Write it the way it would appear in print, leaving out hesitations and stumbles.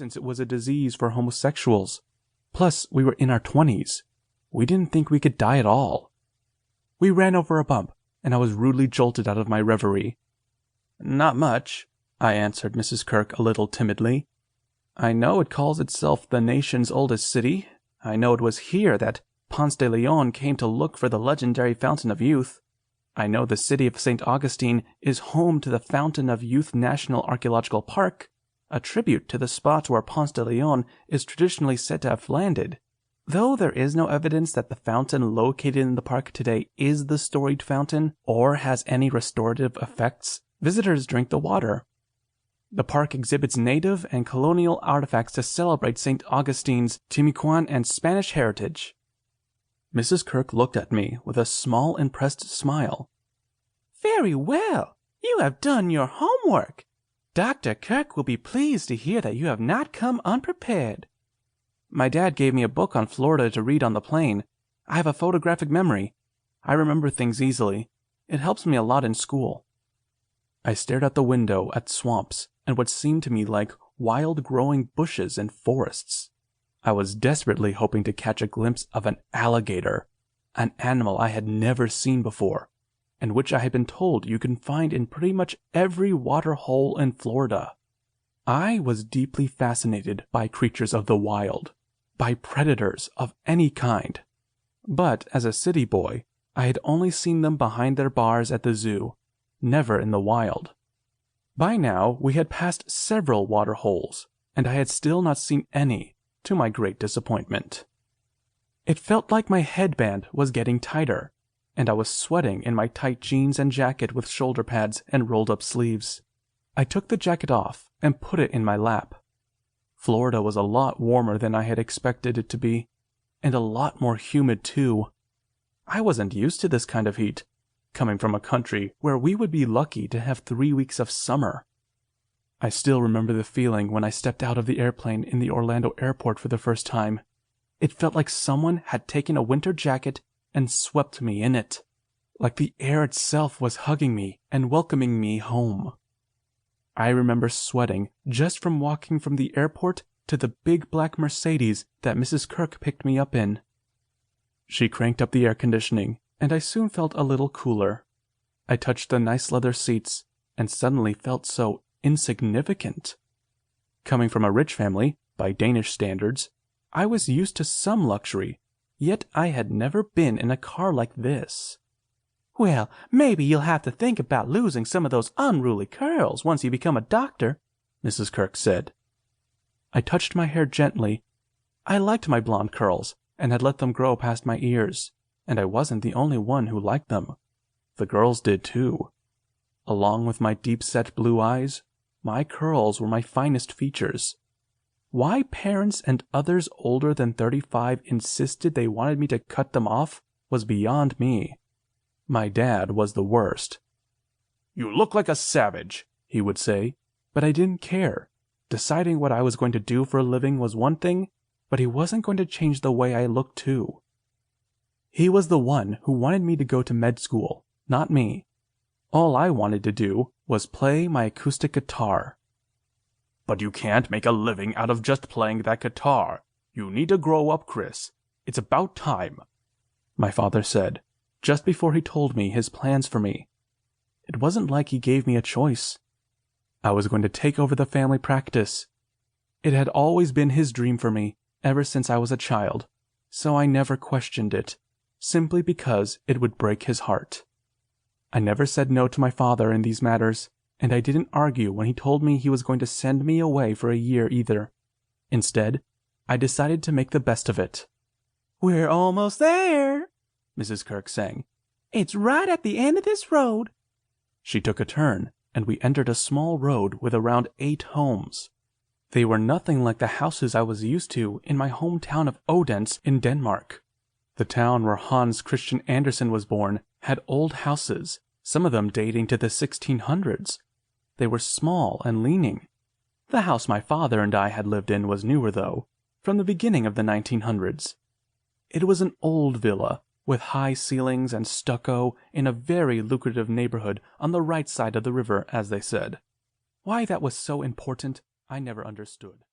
since it was a disease for homosexuals. Plus, we were in our 20s. We didn't think we could die at all. We ran over a bump, and I was rudely jolted out of my reverie. "Not much," I answered Mrs. Kirk a little timidly. "I know it calls itself the nation's oldest city. I know it was here that Ponce de Leon came to look for the legendary Fountain of Youth. I know the city of St. Augustine is home to the Fountain of Youth National Archaeological Park, a tribute to the spot where Ponce de Leon is traditionally said to have landed. Though there is no evidence that the fountain located in the park today is the storied fountain or has any restorative effects, visitors drink the water. The park exhibits native and colonial artifacts to celebrate St. Augustine's Timucuan and Spanish heritage." Mrs. Kirk looked at me with a small, impressed smile. "Very well. You have done your homework. Dr. Kirk will be pleased to hear that you have not come unprepared." "My dad gave me a book on Florida to read on the plane. I have a photographic memory. I remember things easily. It helps me a lot in school." I stared out the window at swamps and what seemed to me like wild-growing bushes and forests. I was desperately hoping to catch a glimpse of an alligator, an animal I had never seen before, and which I had been told you can find in pretty much every water hole in Florida. I was deeply fascinated by creatures of the wild, by predators of any kind. But as a city boy, I had only seen them behind their bars at the zoo, never in the wild. By now, we had passed several water holes, and I had still not seen any, to my great disappointment. It felt like my headband was getting tighter, and I was sweating in my tight jeans and jacket with shoulder pads and rolled-up sleeves. I took the jacket off and put it in my lap. Florida was a lot warmer than I had expected it to be, and a lot more humid too. I wasn't used to this kind of heat, coming from a country where we would be lucky to have 3 weeks of summer. I still remember the feeling when I stepped out of the airplane in the Orlando airport for the first time. It felt like someone had taken a winter jacket and swept me in it, like the air itself was hugging me and welcoming me home. I remember sweating just from walking from the airport to the big black Mercedes that Mrs. Kirk picked me up in. She cranked up the air conditioning, and I soon felt a little cooler. I touched the nice leather seats and suddenly felt so insignificant. Coming from a rich family, by Danish standards, I was used to some luxury, yet I had never been in a car like this. "Well, maybe you'll have to think about losing some of those unruly curls once you become a doctor," Mrs. Kirk said. I touched my hair gently. I liked my blonde curls and had let them grow past my ears, and I wasn't the only one who liked them. The girls did too. Along with my deep-set blue eyes, my curls were my finest features. Why parents and others older than 35 insisted they wanted me to cut them off was beyond me. My dad was the worst. "You look like a savage," he would say, but I didn't care. Deciding what I was going to do for a living was one thing, but he wasn't going to change the way I looked too. He was the one who wanted me to go to med school, not me. All I wanted to do was play my acoustic guitar. "But you can't make a living out of just playing that guitar. You need to grow up, Chris. It's about time," my father said, just before he told me his plans for me. It wasn't like he gave me a choice. I was going to take over the family practice. It had always been his dream for me, ever since I was a child, so I never questioned it, simply because it would break his heart. I never said no to my father in these matters, and I didn't argue when he told me he was going to send me away for a year either. Instead, I decided to make the best of it. "We're almost there," Mrs. Kirk sang. "It's right at the end of this road." She took a turn, and we entered a small road with around 8 homes. They were nothing like the houses I was used to in my hometown of Odense in Denmark. The town where Hans Christian Andersen was born had old houses, some of them dating to the 1600s. They were small and leaning. The house my father and I had lived in was newer, though, from the beginning of the 1900s. It was an old villa, with high ceilings and stucco in a very lucrative neighborhood on the right side of the river, as they said. Why that was so important, I never understood.